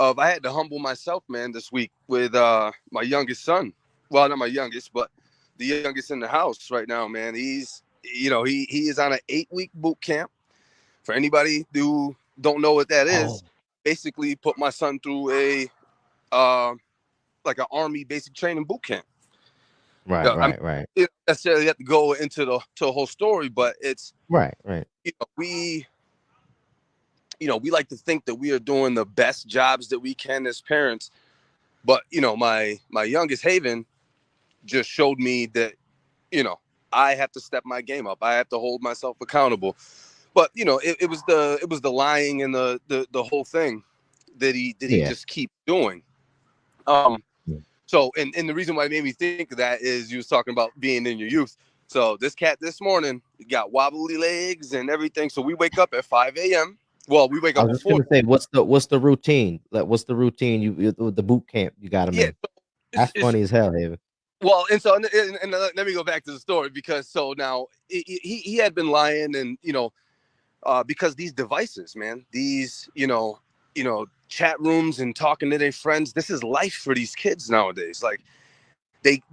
of I had to humble myself, man, this week with my youngest son. Well, not my youngest, but the youngest in the house right now, man. He is on an 8-week boot camp. For anybody who don't know what that is, Oh, basically put my son through a uh, like an army basic training boot camp. right, I mean, right, right, you don't necessarily have to go into the whole story, but it's right, right. you know we we like to think that we are doing the best jobs that we can as parents. But my youngest Haven just showed me that you know I have to step my game up. I have to hold myself accountable. But it was the lying and the whole thing that he Yeah. just keep doing. Um, Yeah. so and the reason why it made me think of that is you was talking about being in your youth. So this cat this morning got wobbly legs and everything. So we wake up at 5 a.m. Well, we wake I up was just before. gonna say, what's the routine? Like, what's the routine? The boot camp you got him Yeah, in. so That's it's funny as hell, Haven. well, and let me go back to the story because so now he had been lying and because these devices, man, these chat rooms and talking to their friends, this is life for these kids nowadays. Like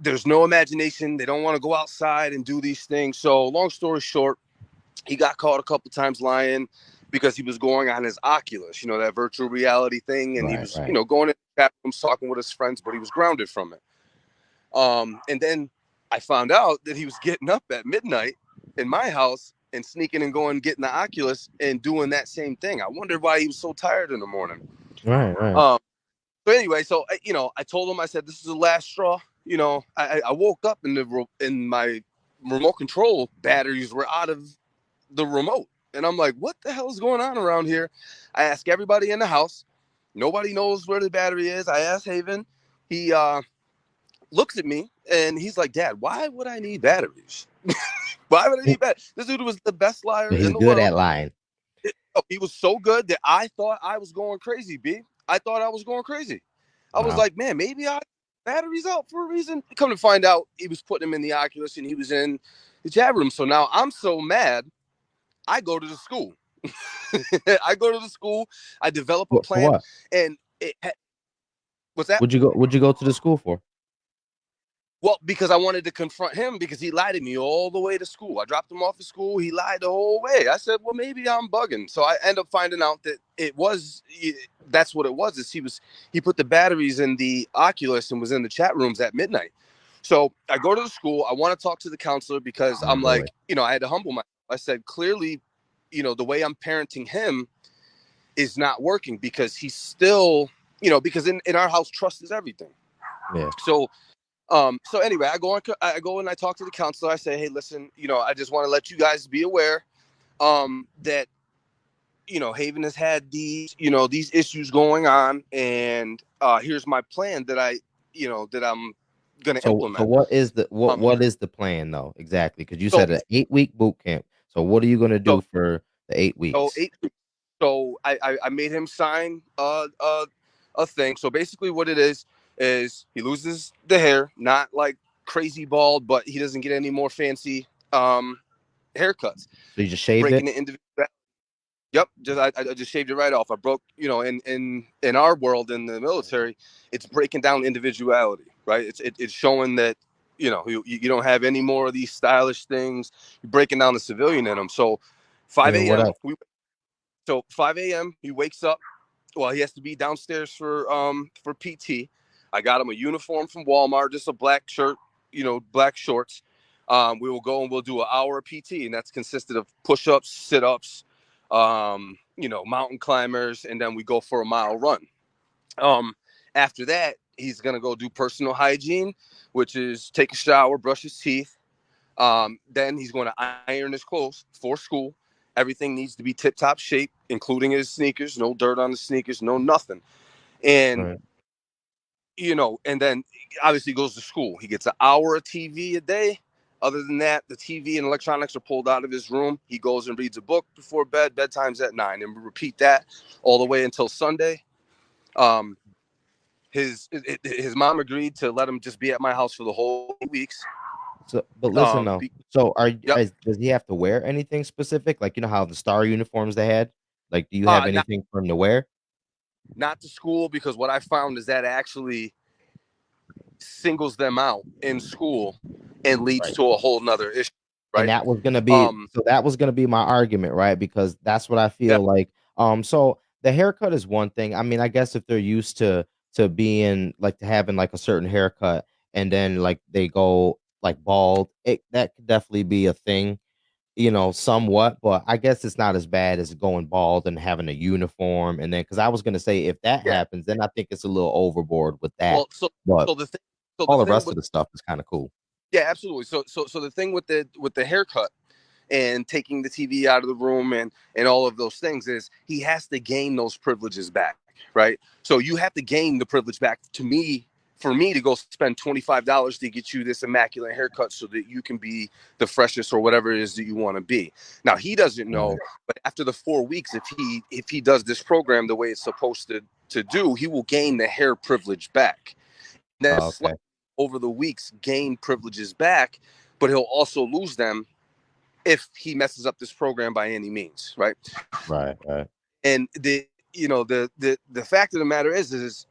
there's no imagination. They don't want to go outside and do these things. So long story short, he got caught a couple times lying because he was going on his Oculus, that virtual reality thing, and he Right, was, right. going in chat rooms talking with his friends, but he was grounded from it. And then I found out that he was getting up at midnight in my house and sneaking and going getting the Oculus and doing that same thing. I wondered why he was so tired in the morning. Right, right. Um, but anyway, so I told him, I said, this is the last straw. I woke up and in my remote control batteries were out of the remote, and I'm like, what the hell is going on around here? I ask everybody in the house. Nobody knows where the battery is. I asked Haven. He looks at me and he's like, Dad, why would I need batteries? Why would I need batteries? This dude was the best liar So in he's the good world. at lying. He was so good that I thought I was going crazy, B. I thought I was going crazy. I was Wow. like, man, maybe I batteries out for a reason. Come to find out, he was putting him in the Oculus and he was in the chat room. So now I'm so mad. I go to the school. I go to the school. I develop a For plan, what? and what's that? Would you go to the school for? Well, because I wanted to confront him because he lied to me all the way to school. I dropped him off at school. He lied the whole way. I said, well, maybe I'm bugging. So I end up finding out that that's what it was. Is he put the batteries in the Oculus and was in the chat rooms at midnight. So I go to the school. I want to talk to the counselor because Oh I'm boy. like, I had to humble myself. I said, clearly, the way I'm parenting him is not working because he's still, because in our house, trust is everything. Yeah. So anyway, I go and I talk to the counselor. I say, hey, listen, I just want to let you guys be aware that Haven has had these issues going on, and here's my plan that I'm gonna So implement. what is the what Um, what is the plan though exactly? Because you so said an 8-week boot camp. So what are you gonna do so for the eight so weeks? eight. So I made him sign a thing. So basically, what it is he loses the hair, not like crazy bald, but he doesn't get any more fancy haircuts. So you just shaved Breaking it? the individual. Yep, I just shaved it right off. I broke, in our world in the military, it's breaking down individuality, right? It's showing that you don't have any more of these stylish things. You're breaking down the civilian in them. So, And 5 then what a.m. else? We so 5 a.m. He wakes up. Well, he has to be downstairs for PT. I got him a uniform from Walmart, just a black shirt, black shorts. We will go and we'll do an hour of PT, and that's consisted of push-ups, sit-ups, mountain climbers, and then we go for a mile run. Um, After that, he's gonna go do personal hygiene, which is take a shower, brush his teeth. Then he's going to iron his clothes for school. Everything needs to be tip-top shape, including his sneakers. No dirt on the sneakers, no nothing. And Right. and then obviously he goes to school. He gets an hour of TV a day. Other than that, the TV and electronics are pulled out of his room. He goes and reads a book before bed. Bedtime's at 9, and we repeat that all the way until Sunday. Um, his mom agreed to let him just be at my house for the whole 8 weeks. So but listen though. Be, So yep. does he have to wear anything specific? Like you know how the star uniforms they had? Like do you have Not anything for him to wear? not to school, because what I found is that actually singles them out in school and leads Right. to a whole nother issue, And right? that was gonna be Um, so that was gonna be my argument, right? Because that's what I yeah, feel like. So the haircut is one thing. I mean, I guess if they're used to being like to having like a certain haircut and then like they go like bald, that could definitely be a thing, somewhat, but I guess it's not as bad as going bald and having a uniform. And then because I was gonna say if that yeah. happens, then I think it's a little overboard with that. Well, so But so the thing, so the all the thing rest with of the stuff is kind of cool. yeah, absolutely. So the thing with the haircut and taking the TV out of the room and all of those things is he has to gain those privileges back, right? So you have to gain the privilege back to me for me to go spend $25 to get you this immaculate haircut so that you can be the freshest or whatever it is that you want to be. Now he doesn't know, Right. but after the 4 weeks, if he does this program the way it's supposed to do, he will gain the hair privilege back. And then Oh, okay. over the weeks gain privileges back, but he'll also lose them if he messes up this program by any means, right? Right. Right. And the fact of the matter is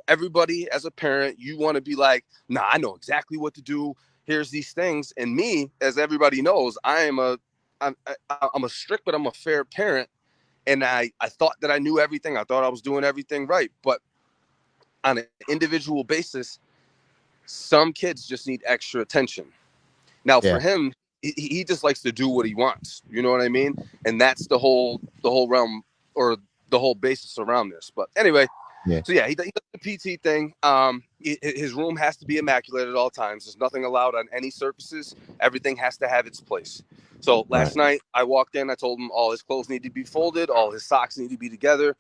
everybody as a parent, you want to be like, nah, I know exactly what to do. Here's these things, and me, as everybody knows, I'm a strict, but I'm a fair parent, and I thought that I knew everything. I thought I was doing everything right, but on an individual basis, some kids just need extra attention. Now, for Yeah. him, he just likes to do what he wants. You know what I mean? And that's the whole realm or the whole basis around this. But anyway, Yeah. so yeah, he does the PT thing. His room has to be immaculate at all times. There's nothing allowed on any surfaces. Everything has to have its place. So Right. last night I walked in. I told him all his clothes need to be folded. All his socks need to be together.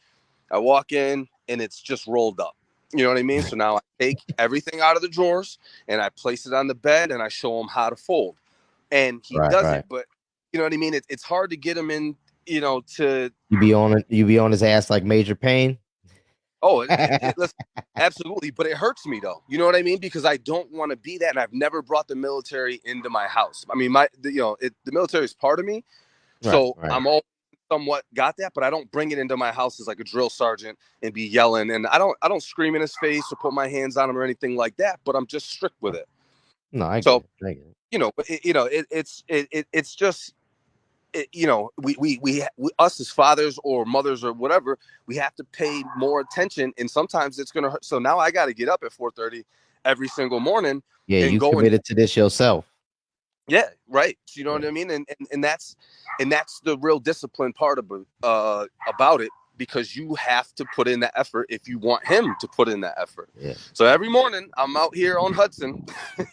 I walk in and it's just rolled up. You know what I mean? So now I take everything out of the drawers and I place it on the bed and I show him how to fold. And he Right. does Right. it, but you know what I mean? It's hard to get him in, to, You be on his ass like Major Payne. oh, listen, absolutely. But it hurts me though. You know what I mean? Because I don't want to be that. And I've never brought the military into my house. I mean, the military is part of me. Right. So Right. I'm all somewhat got that, but I don't bring it into my house as like a drill sergeant and be yelling. And I don't scream in his face or put my hands on him or anything like that. But I'm just strict with it. No, I get So it. I get it. it's just we us as fathers or mothers or whatever, we have to pay more attention, and sometimes it's gonna hurt. So now I got to get up at 4:30 every single morning Yeah, and you go and committed to this yourself. yeah, right. You know what Yeah. I mean? And that's the real discipline part about it, because you have to put in the effort if you want him to put in the effort. Yeah. So every morning I'm out here on Hudson.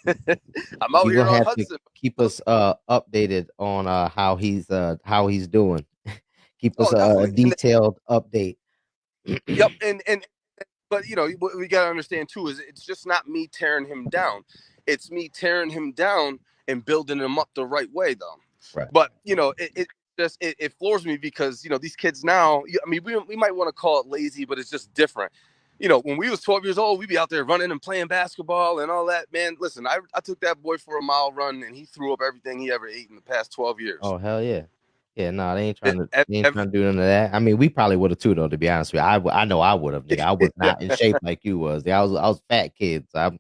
I'm out You here gonna on have to Hudson. keep us updated on how he's doing. Keep us Oh, a definitely. detailed update. Yep. And but what we got to understand too is it's just not me tearing him down. It's me tearing him down and building him up the right way, though. Right. But it floors me because these kids now. I mean, we might want to call it lazy, but it's just different. When we was 12 years old, we'd be out there running and playing basketball and all that. Man, listen, I took that boy for a mile run and he threw up everything he ever ate in the past 12 years. Oh hell yeah. Yeah, no, It, they ain't trying to do none of that. I mean, we probably would have too, though. To be honest with you, I know I would have, nigga. I was not in shape like you was. I was fat kid. So I'm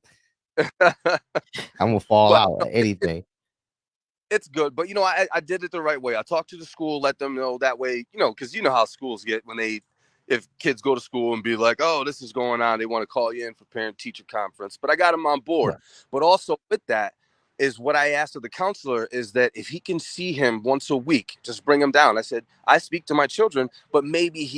gonna fall but out at anything. it's good. But I did it the right way. I talked to the school, let them know that way. Because you know how schools get when if kids go to school and be like, oh, this is going on, they want to call you in for parent teacher conference. But I got them on board. Right. But also with that is what I asked of the counselor is that if he can see him once a week, just bring him down. I said, I speak to my children, but maybe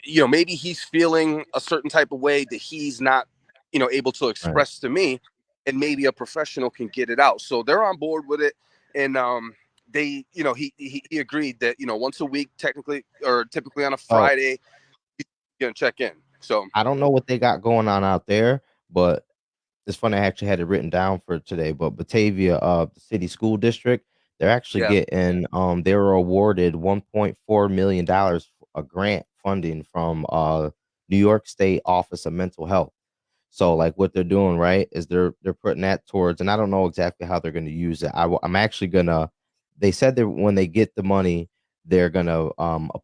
maybe he's feeling a certain type of way that he's not, able to Right. express to me, and maybe a professional can get it out. So they're on board with it. And they, he agreed that, once a week, technically, or typically on a Oh, Friday, gonna check in. So I don't know what they got going on out there, but it's funny. I actually had it written down for today. But Batavia, the city school district, they're actually yeah, getting they were awarded $1.4 million a grant funding from New York State Office of Mental Health. So like what they're doing, right, is they're putting that towards, and I don't know exactly how they're going to use it. I'm actually gonna. They said that when they get the money, they're gonna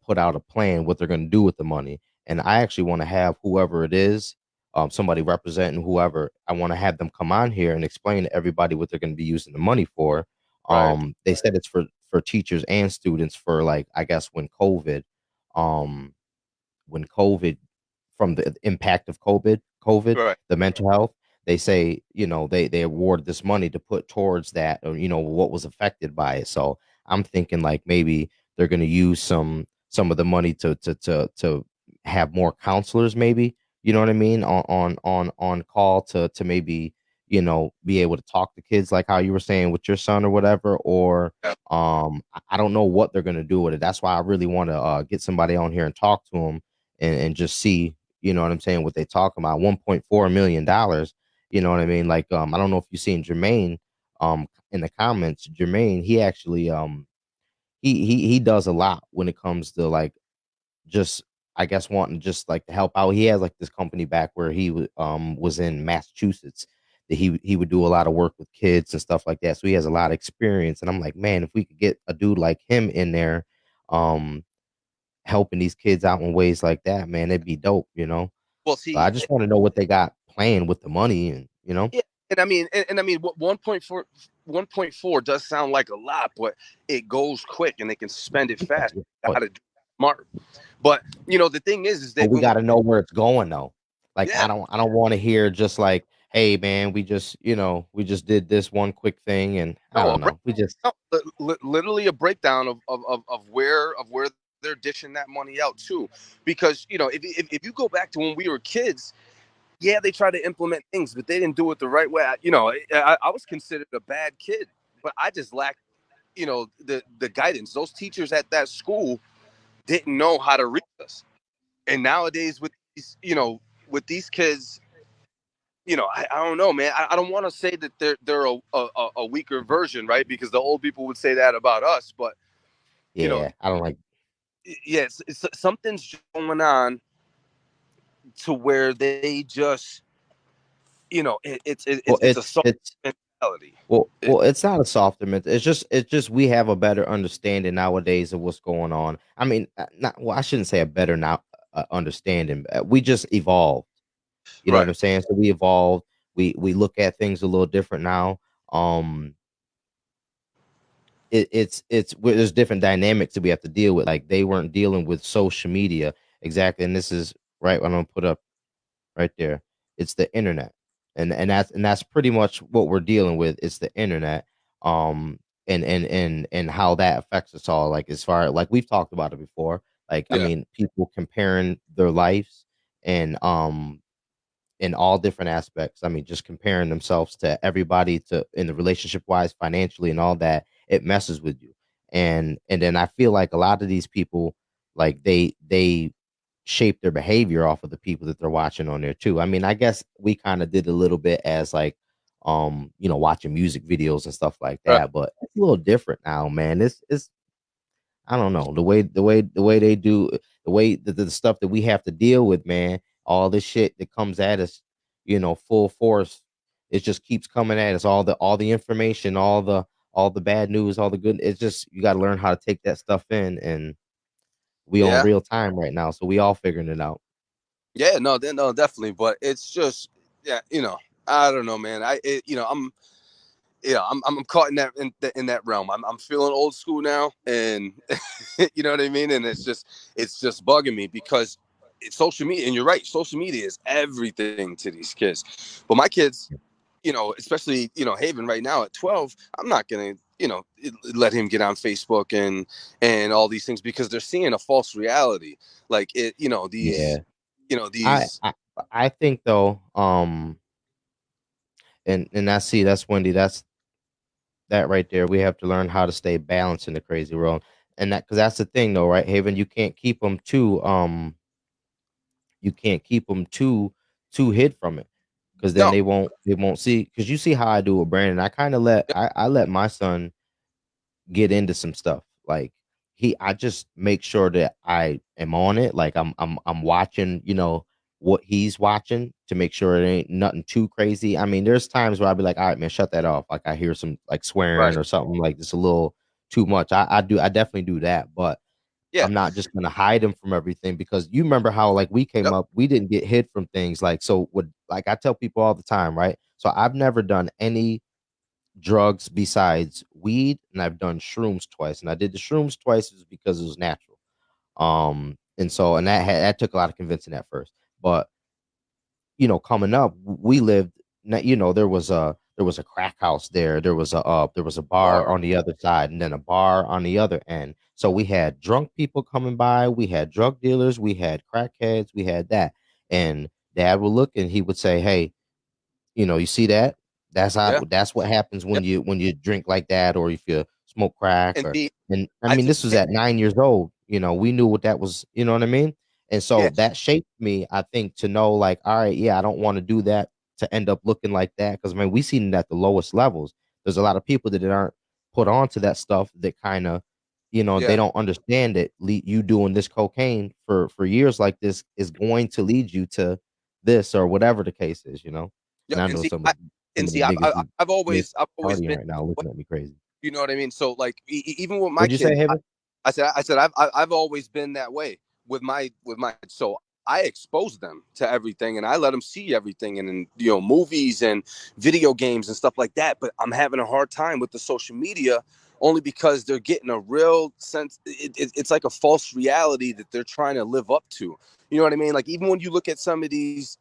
put out a plan what they're gonna do with the money, and I actually want to have whoever it is, somebody representing whoever. I want to have them come on here and explain to everybody what they're going to be using the money for. Right. They said it's for teachers and students for, like, I guess um, when COVID, from the impact of COVID, Right. the mental health, they say, they awarded this money to put towards that, or, what was affected by it. So I'm thinking like maybe they're going to use some of the money to have more counselors, maybe, you know what I mean, on call to maybe, be able to talk to kids like how you were saying with your son or whatever. Or Yeah. I don't know what they're going to do with it. That's why I really want to get somebody on here and talk to them, and just see, you know what I'm saying, what they talk about. $1.4 million. You know what I mean? Like, I don't know if you've seen Jermaine in the comments. Jermaine, he actually he does a lot when it comes to, like, just, I guess, wanting just like to help out. He has like this company back where he was in Massachusetts, that he would do a lot of work with kids and stuff like that. So he has a lot of experience. And I'm like, man, if we could get a dude like him in there, um, helping these kids out in ways like that, man, it'd be dope. Well, So I see, just want to know what they got playing with the money, and. yeah, and I mean, 1.4 does sound like a lot, but it goes quick and they can spend it fast. But Gotta do it smart. But the thing is but that we when we, got to know where it's going though. Like, yeah, I don't want to hear just like, hey man, we just did this one quick thing, and I no, don't know. We just literally a breakdown of where they're dishing that money out to, because if you go back to when we were kids, yeah, they tried to implement things, but they didn't do it the right way. I was considered a bad kid, but I just lacked, the guidance. Those teachers at that school didn't know how to reach us. And nowadays with these kids, I don't know, man. I don't want to say that they're a weaker version, right? Because the old people would say that about us, but you know, yeah, I don't like. yeah, something's going on to where they just, Well, it's a soft it's mentality. well, it's not a softer myth. It's just we have a better understanding nowadays of what's going on. I mean, not well. I shouldn't say a better now understanding. We just evolved. You know what Right. I'm saying? So we evolved. We look at things a little different now. Um, there's different dynamics that we have to deal with. Like, they weren't dealing with social media exactly, and this is right. What I'm gonna put up right there. It's the internet, and that's pretty much what we're dealing with. It's the internet, and how that affects us all. Like, as far like we've talked about it before. Like, I Yeah. mean, people comparing their lives, and in all different aspects. I mean, just comparing themselves to everybody, to in the relationship wise, financially, and all that, it messes with you. And then I feel like a lot of these people, like, they shape their behavior off of the people that they're watching on there too. I mean, I guess we kind of did a little bit as like, watching music videos and stuff like Right. that, but it's a little different now, man. It's I don't know, the way they do, the stuff that we have to deal with, man. All this shit that comes at us, full force. It just keeps coming at us. All the information, all the bad news, all the good. It's just, you got to learn how to take that stuff in, and we on Yeah. real time right now, so we all figuring it out. Yeah. No. No. Definitely. But it's just, yeah. I don't know, man. I'm caught in that realm. I'm feeling old school now, and you know what I mean. And it's just bugging me because it's social media, and you're right. Social media is everything to these kids. But my kids, especially Haven right now at 12, I'm not gonna let him get on Facebook and all these things because they're seeing a false reality. Like Yeah, I these. I, I think though, and that's Wendy. That's that right there. We have to learn how to stay balanced in the crazy world, and because that's the thing though, right, Haven? You can't keep them too hid from it, because then No. they won't see. Because you see how I do with Brandon. I kind of I let my son get into some stuff. Like, I just make sure that I am on it. Like, I'm watching, what he's watching, to make sure it ain't nothing too crazy. I mean, there's times where I'll be like, all right, man, shut that off. Like, I hear some like swearing Right. or something like just a little too much. I definitely do that. But Yeah. I'm not just gonna hide them from everything because you remember how like we came Yep. up, we didn't get hid from things like so what like I tell people all the time, right? So I've never done any drugs besides weed, and I've done shrooms twice. And I did the shrooms twice is because it was natural. And so and that took a lot of convincing at first. But coming up, we lived. There was a crack house there. There was a bar Bar. on the other side, and then a bar on the other end. So we had drunk people coming by. We had drug dealers. We had crackheads. We had that. And Dad would look and he would say, "Hey, you see that? Yeah. That's what happens Yep. when you drink like that, or if you smoke crack, And or the and I I mean, think this was at 9 years old. We knew what that was. You know what I mean? And so yeah. that shaped me, I think, to know like, all right, yeah, I don't want to do that to end up looking like that because man, we seen it at the lowest levels. There's a lot of people that aren't put onto that stuff that kind of, they Yeah. don't understand it. You doing this cocaine for years like this is going to lead you to this or whatever the case is. And Yep. I And know see, some of the I've, biggest I've always partying been right now that way. looking at me crazy. You know what I mean? So like even with my What'd you say, kids, Haven? I said I've always been that way with my so I expose them to everything and I let them see everything and movies and video games and stuff like that. But I'm having a hard time with the social media only because they're getting a real sense. It's like a false reality that they're trying to live up to. You know what I mean? Like even when you look at some of these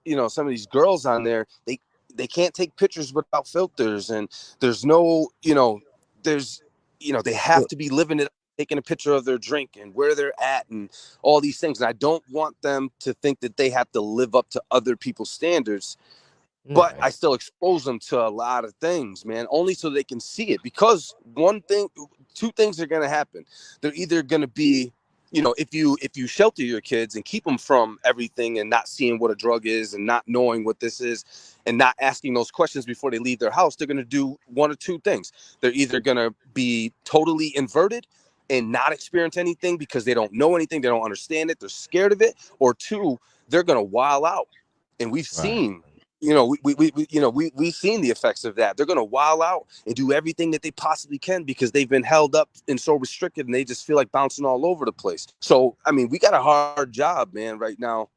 girls on there, they can't take pictures without filters and there's no there's they have Well, to be living it, taking a picture of their drink and where they're at and all these things. And I don't want them to think that they have to live up to other people's standards, but I right. still expose them to a lot of things, man, only so they can see it. Because two things are going to happen. They're either going to be, if you shelter your kids and keep them from everything and not seeing what a drug is and not knowing what this is and not asking those questions before they leave their house, they're going to do one or two things. They're either going to be totally inverted and not experience anything because they don't know anything, they don't understand it, they're scared of it, or two, they're going to wild out. And we've Right. seen we've seen the effects of that. They're going to wild out and do everything that they possibly can because they've been held up and so restricted and they just feel like bouncing all over the place. So, I mean, we got a hard job, man, right now.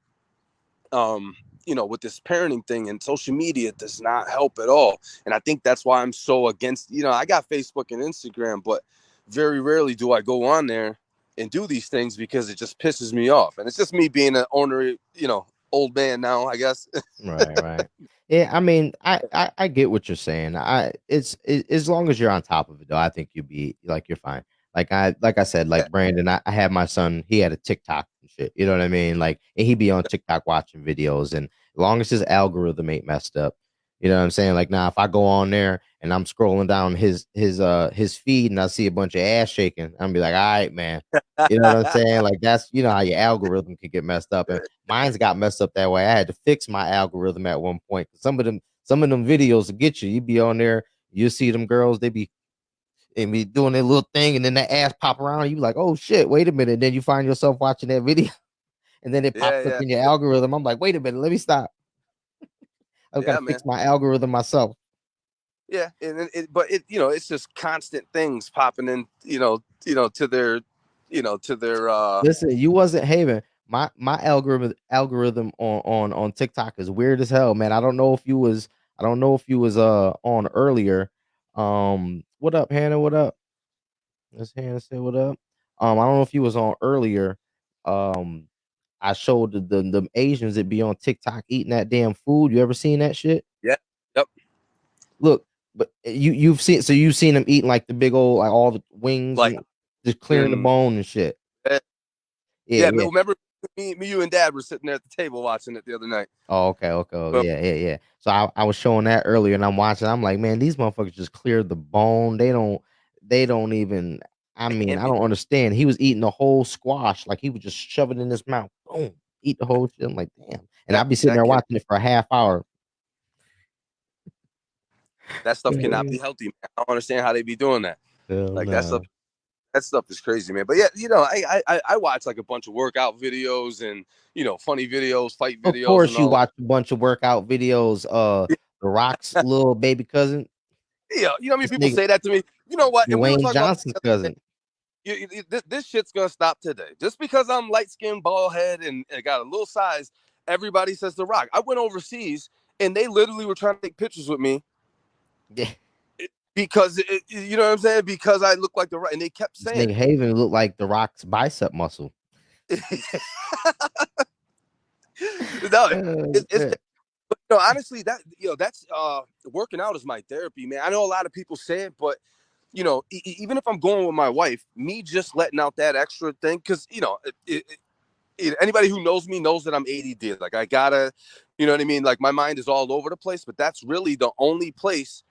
With this parenting thing and social media does not help at all. And I think that's why I'm so against, I got Facebook and Instagram, but very rarely do I go on there and do these things because it just pisses me off. And it's just me being an owner, old man now, I guess. Right, right. Yeah, I mean, I get what you're saying. As long as you're on top of it though, I think you'll be like you're fine. Like I said, Yeah. like Brandon, I had my son, he had a TikTok and shit. You know what I mean? Like and he'd be on TikTok watching videos and as long as his algorithm ain't messed up, you know what I'm saying? Like now if I go on there and I'm scrolling down his feed and I see a bunch of ass shaking, I'm be like, all right, man. You know what I'm saying? Like that's how your algorithm can get messed up. And mine's got messed up that way. I had to fix my algorithm at one point. Some of them videos will get you. You be on there, you see them girls, they be doing their little thing, and then that ass pop around. You be like, oh shit, wait a minute. And then you find yourself watching that video, and then it Yeah, pops up yeah, in your algorithm. I'm like, wait a minute, let me stop. I've got to yeah, man. fix my algorithm myself. Yeah, and but it's just constant things popping in, to their Listen, you wasn't having my algorithm on TikTok is weird as hell, man. I don't know if you was on earlier. What up, Hannah? What up? Let's Hannah say what up. I don't know if you was on earlier. Um, I showed the Asians that be on TikTok eating that damn food. You ever seen that shit? yeah, yep, Look, but you've seen them eating like the big old like all the wings like and just clearing the and bone and shit. eh, Yeah, yeah. yeah. Remember me, you and Dad were sitting there at the table watching it the other night. Oh, okay, okay. Oh, But yeah, yeah, yeah. So I was showing that earlier and I'm watching. I'm like, man, these motherfuckers just cleared the bone. They don't even I they mean, can't I be. don't understand. He was eating the whole squash, like he would just shove it in his mouth. Boom, eat the whole shit. I'm like, damn. And That I'd be sitting that there can watching it for a half hour. that stuff cannot be healthy, man. I don't understand how they be doing that. Hell Like that stuff. no. That stuff is crazy, man. But yeah, I watch like a bunch of workout videos and funny videos, fight Of videos, and course you all that. watch a bunch of workout videos. The Rock's little baby cousin, Yeah, how many this people nigga say that to me? You know what? And we were Dwayne talking about Johnson's this the other day. cousin. this shit's gonna stop today. Just because I'm light skinned, bald head, and got a little size, everybody says The Rock. I went overseas and they literally were trying to take pictures with me Yeah. because you know what I'm saying? Because I look like The Rock, and they kept This saying nigga Haven looked like The Rock's bicep muscle. it. No, it's Shit. but no, honestly, that's working out is my therapy, man. I know a lot of people say it, but even if I'm going with my wife, me just letting out that extra thing, because anybody who knows me knows that I'm ADD. Like I gotta, you know what I mean? Like my mind is all over the place, but that's really the only place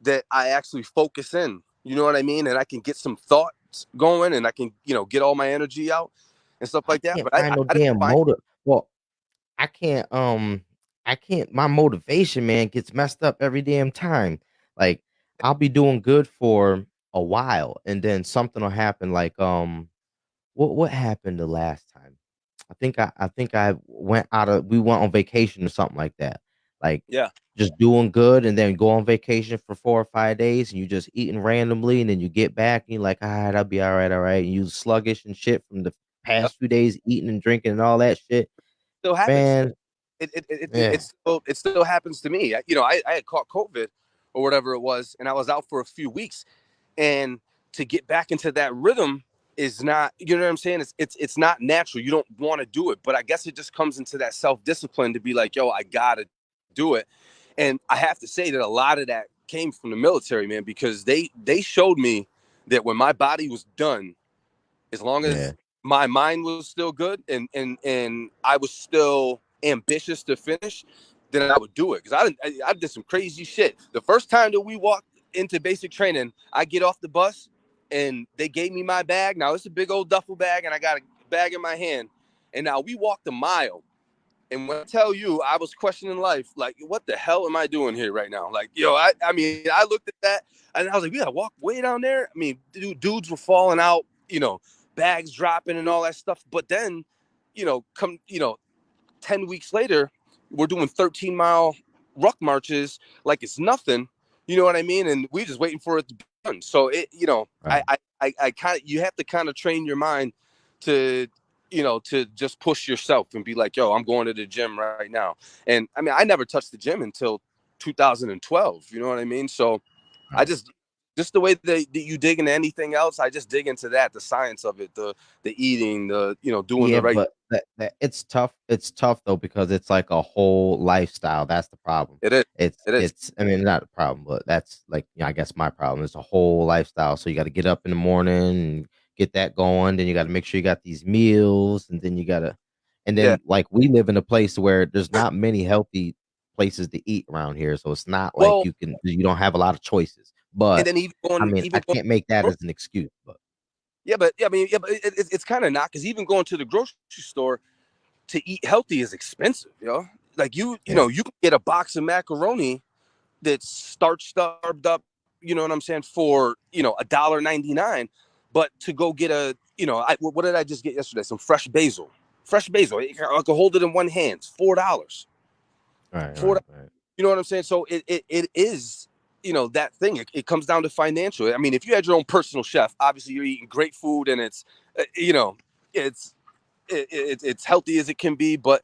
that I actually focus in. You know what I mean? And I can get some thoughts going, and I can, get all my energy out and stuff I like that. can't But find no I didn't damn find. motive. Well, I can't my motivation, man, gets messed up every damn time. Like I'll be doing good for a while and then something will happen like what happened the last time? I think I we went on vacation or something like that. Like Yeah. just doing good and then go on vacation for 4 or 5 days and you just eating randomly and then you get back and you're like, all right, I'll be all right. And you sluggish and shit from the Yep. past few days eating and drinking and all that shit. Still happens. Man, yeah. It still happens to me. I had caught COVID or whatever it was, and I was out for a few weeks, and to get back into that rhythm is not, you know what I'm saying? It's not natural. You don't want to do it, but I guess it just comes into that self discipline to be like, yo, I gotta do it. And I have to say that a lot of that came from the military, man, because they showed me that when my body was done, as long Yeah. as my mind was still good and I was still ambitious to finish, then I would do it. Because I did some crazy shit. The first time that we walked into basic training, I get off the bus and they gave me my bag. Now it's a big old duffel bag, and I got a bag in my hand. And now we walked a mile. And when I tell you, I was questioning life, like, what the hell am I doing here right now? Like, I mean, I looked at that and I was like, we gotta walk way down there. I mean, dudes were falling out, bags dropping and all that stuff. But then, 10 weeks later, we're doing 13-mile ruck marches like it's nothing. You know what I mean? And we're just waiting for it to be done. So Right. I kind of, you have to kind of train your mind to, to just push yourself and be like, yo, I'm going to the gym right now. And I mean, I never touched the gym until 2012. You know what I mean? So I Right. just the way that you dig into anything else, I just dig into that, the science of it, the eating, the, doing Yeah, the right. but that it's tough. It's tough though because it's like a whole lifestyle. That's the problem. It is. It's It is. it's I mean not a problem, but that's like I guess my problem. It's a whole lifestyle. So you got to get up in the morning and get that going. Then you got to make sure you got these meals, and then and Yeah. then like we live in a place where there's not many healthy places to eat around here. So it's not like Well, you don't have a lot of choices. and But then even I going mean, I even going can't make that as an excuse. But yeah, but yeah, I mean, yeah, but it's kind of not, because even going to the grocery store to eat healthy is expensive, Like yeah, you can get a box of macaroni that's starved up, you know what I'm saying, for $1.99, but to go get what did I just get yesterday? Some fresh basil. Fresh basil. I could hold it in one hand. It's $4. right, $4. right, right. You know what I'm saying? So it is, that thing. It comes down to financial. I mean, if you had your own personal chef, obviously you're eating great food, and it's, it's it's healthy as it can be, but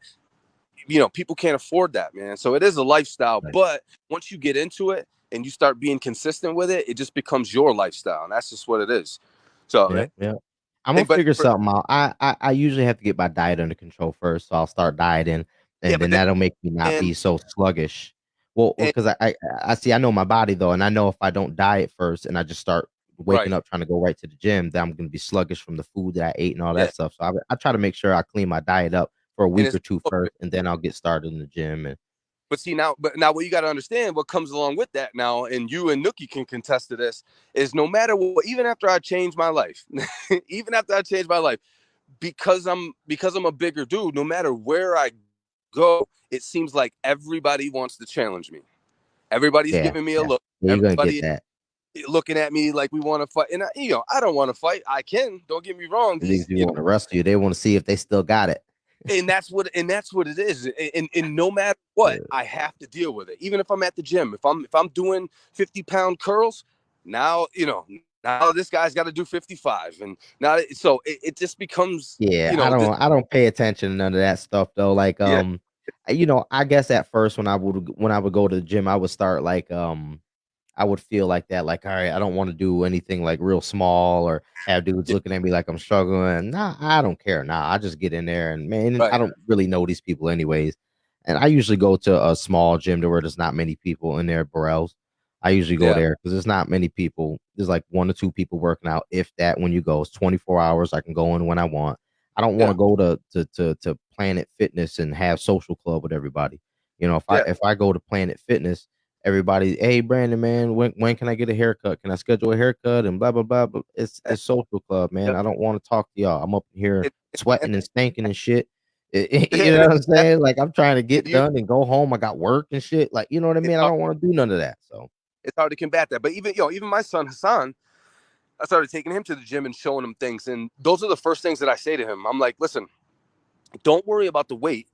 people can't afford that, man. So it is a lifestyle. Right. But once you get into it and you start being consistent with it, it just becomes your lifestyle, and that's just what it is. So, Yep, yep. I'm gonna but figure something out. I usually have to get my diet under control first, so I'll start dieting, yeah, and but then then that'll make me not and be so sluggish. Well, and because I see I know my body though, and I know if I don't diet first and I just start waking right, up trying to go right to the gym, then I'm gonna be sluggish from the food that I ate and all yeah, that stuff. So I try to make sure I clean my diet up for a and week it's or two first, and then I'll get started in the gym. And but see now what you got to understand, what comes along with that now, and you and Nookie can contest to this, is no matter what, even after I change my life, even after I change my life, because I'm a bigger dude, no matter where I go, it seems like everybody wants to challenge me. Everybody's yeah, giving me a yeah, look. yeah, you're gonna get Everybody that. looking at me like we want to fight. And I don't want to fight. I can. Don't get me wrong. The niggas you want to wrestle you, they want to see if they still got it. And that's what it is. And no matter what, I have to deal with it. Even if I'm at the gym, if I'm doing 50-pound curls, now Now this guy's got to do 55, and now so it just becomes, Yeah, you know, this. I don't pay attention to none of that stuff though. Like Yeah, you know, I guess at first when I would go to the gym, I would start like I would feel like that, like, all right, I don't want to do anything like real small or have dudes yeah, looking at me like I'm struggling. Nah, I don't care. Nah, I just get in there and man, I right. don't really know these people anyways. And I usually go to a small gym to where there's not many people in there, Burrell's. I usually go Yeah, there because there's not many people. There's like one or two people working out, if that. When you go, it's 24 hours. I can go in when I want. I don't want yeah, to go to Planet Fitness and have social club with everybody. You know, yeah, if I go to Planet Fitness, everybody, hey Brandon, man, when can I get a haircut? Can I schedule a haircut? And blah blah blah. But yeah, it's social club, man. yeah. I don't want to talk to y'all. I'm up here And, sweating and stinking and shit. You know and what I'm saying? Like I'm trying to get you, done and go home. I got work and shit. Like you know what I it's mean? I hard, don't want to do none of that. So it's hard to combat that. But even even my son Hassan, I started taking him to the gym and showing him things, and those are the first things that I say to him. I'm like, listen, don't worry about the weight.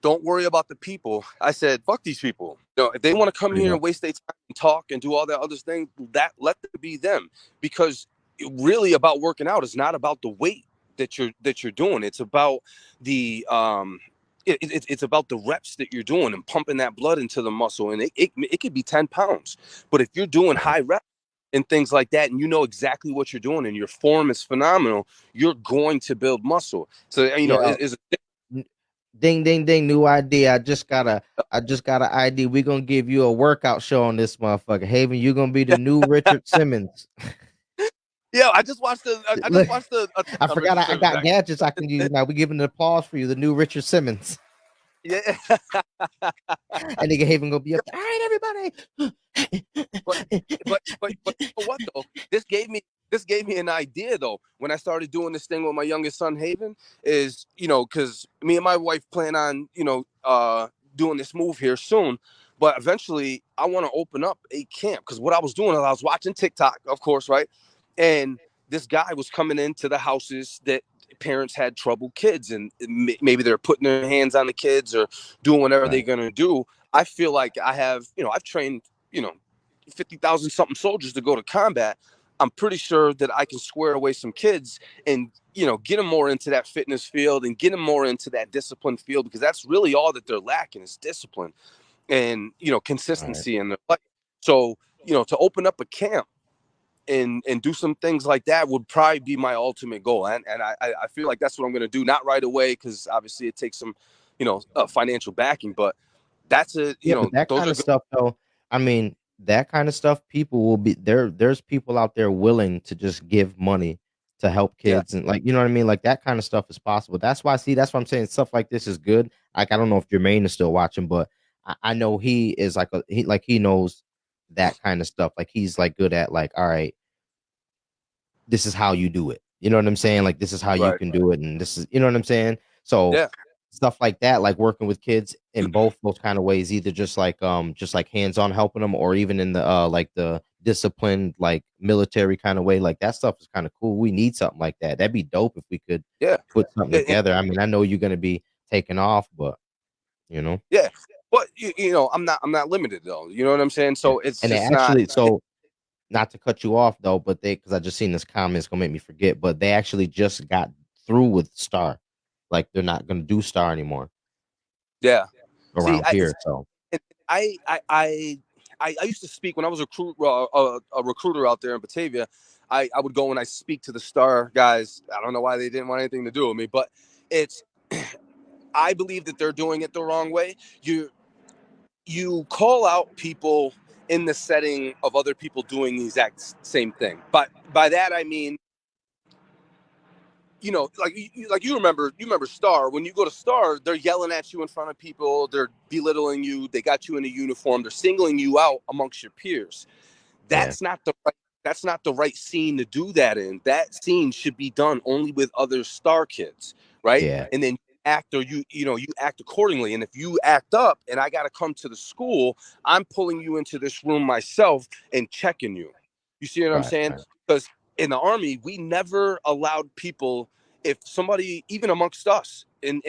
Don't worry about the people. I said, fuck these people. If they want to come pretty here and much. waste their time and talk and do all that other thing, that let them be them. Because really about working out is not about the weight that you're doing. It's about the it's about the reps that you're doing and pumping that blood into the muscle. And it could be 10 pounds. But if you're doing Right. high reps and things like that, and you know exactly what you're doing and your form is phenomenal, you're going to build muscle. So, Yeah. it's N- Ding ding ding, new idea. I just got an ID. We're gonna give you a workout show on this motherfucker. Haven, you're gonna be the new Richard Simmons. yeah, I just watched the I just Look, watched the I of forgot Richard I Simmons got actually. gadgets I can use now. We giving the applause for you, the new Richard Simmons. Yeah, And nigga Haven gonna be up there. All right, but everybody. but you know what though? This gave me an idea though. When I started doing this thing with my youngest son Haven, is because me and my wife plan on doing this move here soon. But eventually, I want to open up a camp because what I was doing is I was watching TikTok, of course, right? And this guy was coming into the houses that parents had troubled kids, and maybe they're putting their hands on the kids or doing whatever they're Right, gonna do. I feel like I have, I've trained, you know, 50,000 something soldiers to go to combat. I'm pretty sure that I can square away some kids and, get them more into that fitness field and get them more into that discipline field because that's really all that they're lacking is discipline and, right. consistency in their life. So, to open up a camp and do some things like that would probably be my ultimate goal. And I feel like that's what I'm going to do. Not right away because obviously it takes some, financial backing, but that's a, Yeah, but that those kind are of good. stuff though, I mean, that kind of stuff, people will be there. There's people out there willing to just give money to help Yeah. kids and like you know what I mean? Like that kind of stuff is possible. That's why see, that's why I'm saying stuff like this is good. Like I don't know if Jermaine is still watching, but I know he is like he knows that kind of stuff. Like he's like good at like, all right, this is how you do it. You know what I'm saying? Like this is how you Right. can do it, and this is you know what I'm saying. So Yeah. stuff like that, like working with kids in both those kind of ways, either just like hands on helping them, or even in the like the disciplined like military kind of way. Like that stuff is kind of cool. We need something like that. That'd be dope if we could Yeah. put something And, together. I mean, I know you're gonna be taking off, but you know, yeah. But I'm not limited though. You know what I'm saying? yeah. So it's And they just not. actually so not to cut you off though, but they because I just seen this comment, it's gonna make me forget, but they actually just got through with Star. Like they're not gonna do Star anymore Yeah. See, around here. So I I I I used to speak when I was a recruiter out there in Batavia. I would go and I speak to the star guys. I don't know why they didn't want anything to do with me, but it's I believe that they're doing it the wrong way. You call out people in the setting of other people doing the exact same thing. But by that I mean, like you remember Star. When you go to Star, they're yelling at you in front of people, they're belittling you, they got you in a uniform, they're singling you out amongst your peers. yeah, That's not the right scene to do that in. That scene should be done only with other Star kids, right? yeah, And then act or you act accordingly. And if you act up and I got to come to the school, I'm pulling you into this room myself and checking you. You see what I'm right, saying? right, Because in the army, we never allowed people if somebody, even amongst us in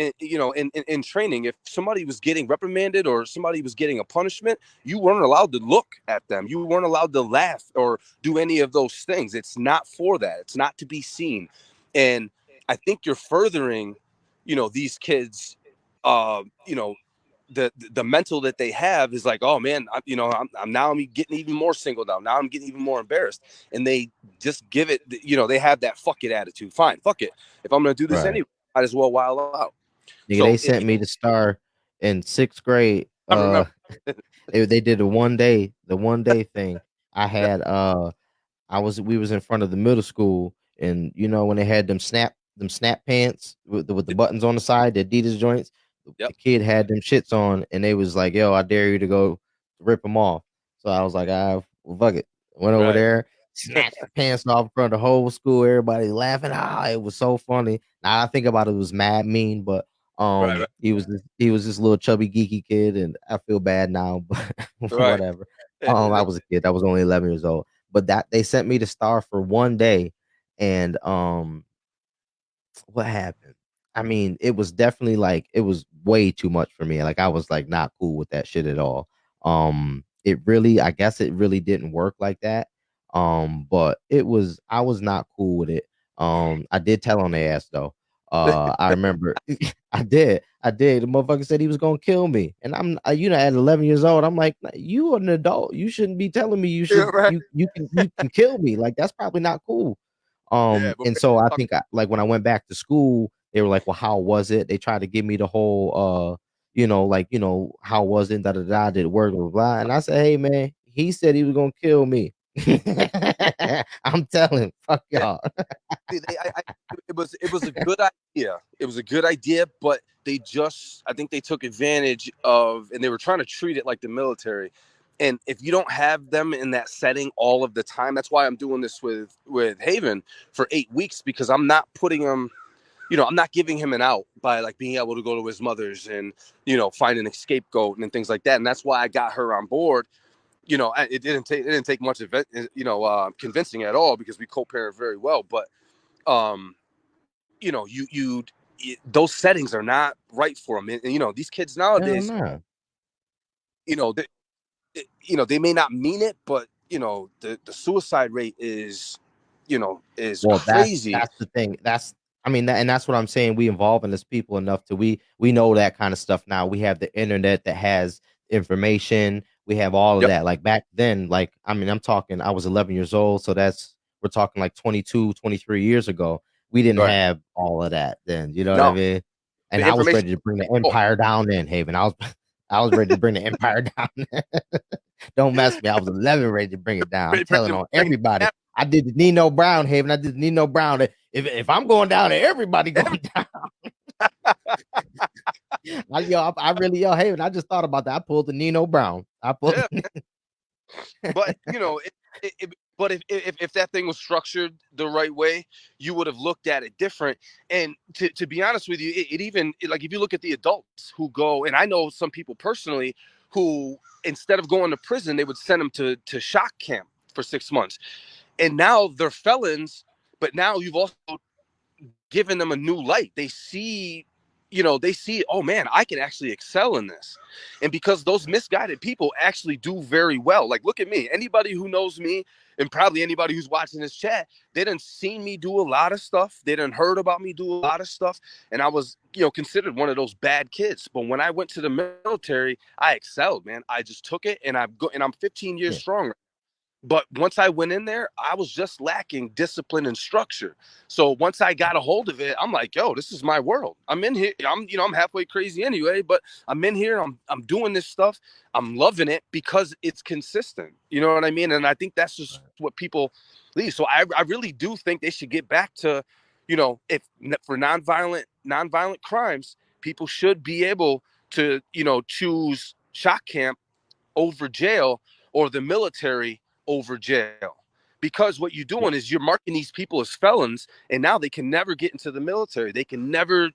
training, if somebody was getting reprimanded or somebody was getting a punishment, you weren't allowed to look at them. You weren't allowed to laugh or do any of those things. It's not for that. It's not to be seen. And I think you're furthering, these kids, you know, the mental that they have is like, oh man, I'm getting even more singled out. Now I'm getting even more embarrassed, and they just give it. They have that fuck it attitude. Fine, fuck it. If I'm gonna do this Right. anyway, might as well wild out. Nigga, they So sent me to Star in 6th grade. I remember. They did the one day thing. I had we was in front of the middle school, and when they had them snap pants with the buttons on the side, the Adidas joints. The Yep. kid had them shits on, and they was like, "Yo, I dare you to go rip them off." So I was like, well, fuck it." Went over Right. there, snatched the pants off in front of the whole school. Everybody laughing. It was so funny. Now I think about it, was mad mean, but Right. Right. he was this little chubby geeky kid, and I feel bad now, but Right. whatever. I was a kid. I was only 11 years old, but that they sent me to Star for one day, and what happened? I mean, it was definitely like it was way too much for me. Like I was like not cool with that shit at all. I guess it really didn't work like that. But I was not cool with it. I did tell on their ass though. I remember I did. The motherfucker said he was gonna kill me, and at 11 years old, I'm like, you an adult. You shouldn't be telling me Yeah. Right. you can kill me. Like that's probably not cool. Yeah. But And so I think like when I went back to school, they were like, "Well, how was it?" They tried to give me the whole, how was it? Da da da. Did it work? Blah blah. Blah. And I said, "Hey man, he said he was gonna kill me." I'm telling, fuck y'all. it was a good idea. It was a good idea, but I think they took advantage of, and they were trying to treat it like the military. And if you don't have them in that setting all of the time, that's why I'm doing this with Haven for 8 weeks, because I'm not putting him, I'm not giving him an out by like being able to go to his mother's and find an scapegoat and things like that. And that's why I got her on board. It didn't take much event, convincing at all, because we co-parent very well. But um, those settings are not right for them. And these kids Hell nowadays, no. you know, they, they may not mean it, but the suicide rate is Well, that's crazy. that's the thing. And that's what I'm saying. We involve in as people enough to we know that kind of stuff now. We have the internet that has information. We have all of Yep. that. Like back then, I'm talking, I was 11 years old, so we're talking like 22, 23 years ago. We didn't Right. have all of that then. You know what I No, mean? And the I was information. ready to bring the Oh, empire down in Haven. I was ready to bring the empire down. Don't mess me. I was 11 ready to bring it down. I'm telling on everybody. I did the Nino Brown, Haven. I did the Nino Brown. If I'm going down there, everybody going down. I really, Haven. I just thought about that. I pulled the Nino Brown. I pulled. yeah. But but if that thing was structured the right way, you would have looked at it different. And to be honest with you, like if you look at the adults who go, and I know some people personally who, instead of going to prison, they would send them to shock camp for 6 months, and now they're felons. But now you've also given them a new light. They see, oh man, I can actually excel in this. And because those misguided people actually do very well. Like, look at me. Anybody who knows me, and probably anybody who's watching this chat, they done seen me do a lot of stuff. They done heard about me do a lot of stuff. And I was, considered one of those bad kids. But when I went to the military, I excelled, man. I just took it, and I'm 15 years Yeah, stronger. But once I went in there, I was just lacking discipline and structure. So once I got a hold of it, I'm like, yo, this is my world. I'm in here. I'm halfway crazy anyway, but I'm in here. I'm doing this stuff. I'm loving it because it's consistent. You know what I mean? And I think that's just what people leave. So I really do think they should get back to, if for nonviolent crimes, people should be able to, choose shock camp over jail, or the military over jail. Because what you're yeah, doing is you're marking these people as felons, and now they can never get into the military. They can never,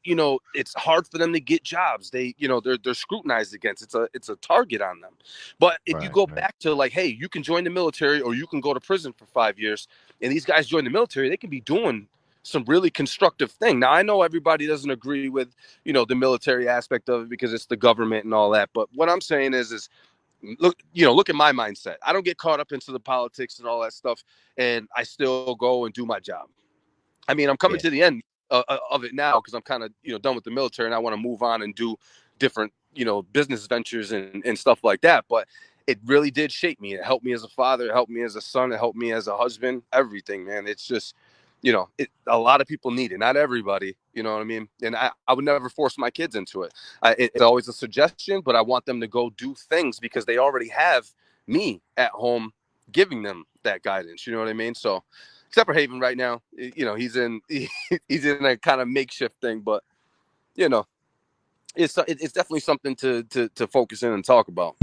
it's hard for them to get jobs. They're scrutinized against. It's a target on them. But if you right, go right. back to like, hey, you can join the military or you can go to prison for 5 years, and these guys join the military, they can be doing some really constructive thing. Now I know everybody doesn't agree with, you know, the military aspect of it because it's the government and all that. But what I'm saying is look, you know, look at my mindset. I don't get caught up into the politics and all that stuff, and I still go and do my job. I mean, I'm coming Yeah. to the end of it now because I'm kind of, you know, done with the military and I want to move on and do different, you know, business ventures and stuff like that. But it really did shape me. It helped me as a father. It helped me as a son. It helped me as a husband. Everything, man. It's just, you know, a lot of people need it. Not everybody, you know what I mean? And I would never force my kids into it. It's always a suggestion, but I want them to go do things because they already have me at home giving them that guidance. You know what I mean? So, except for Haven right now, you know, he's in a kind of makeshift thing, but you know, it's definitely something to focus in and talk about.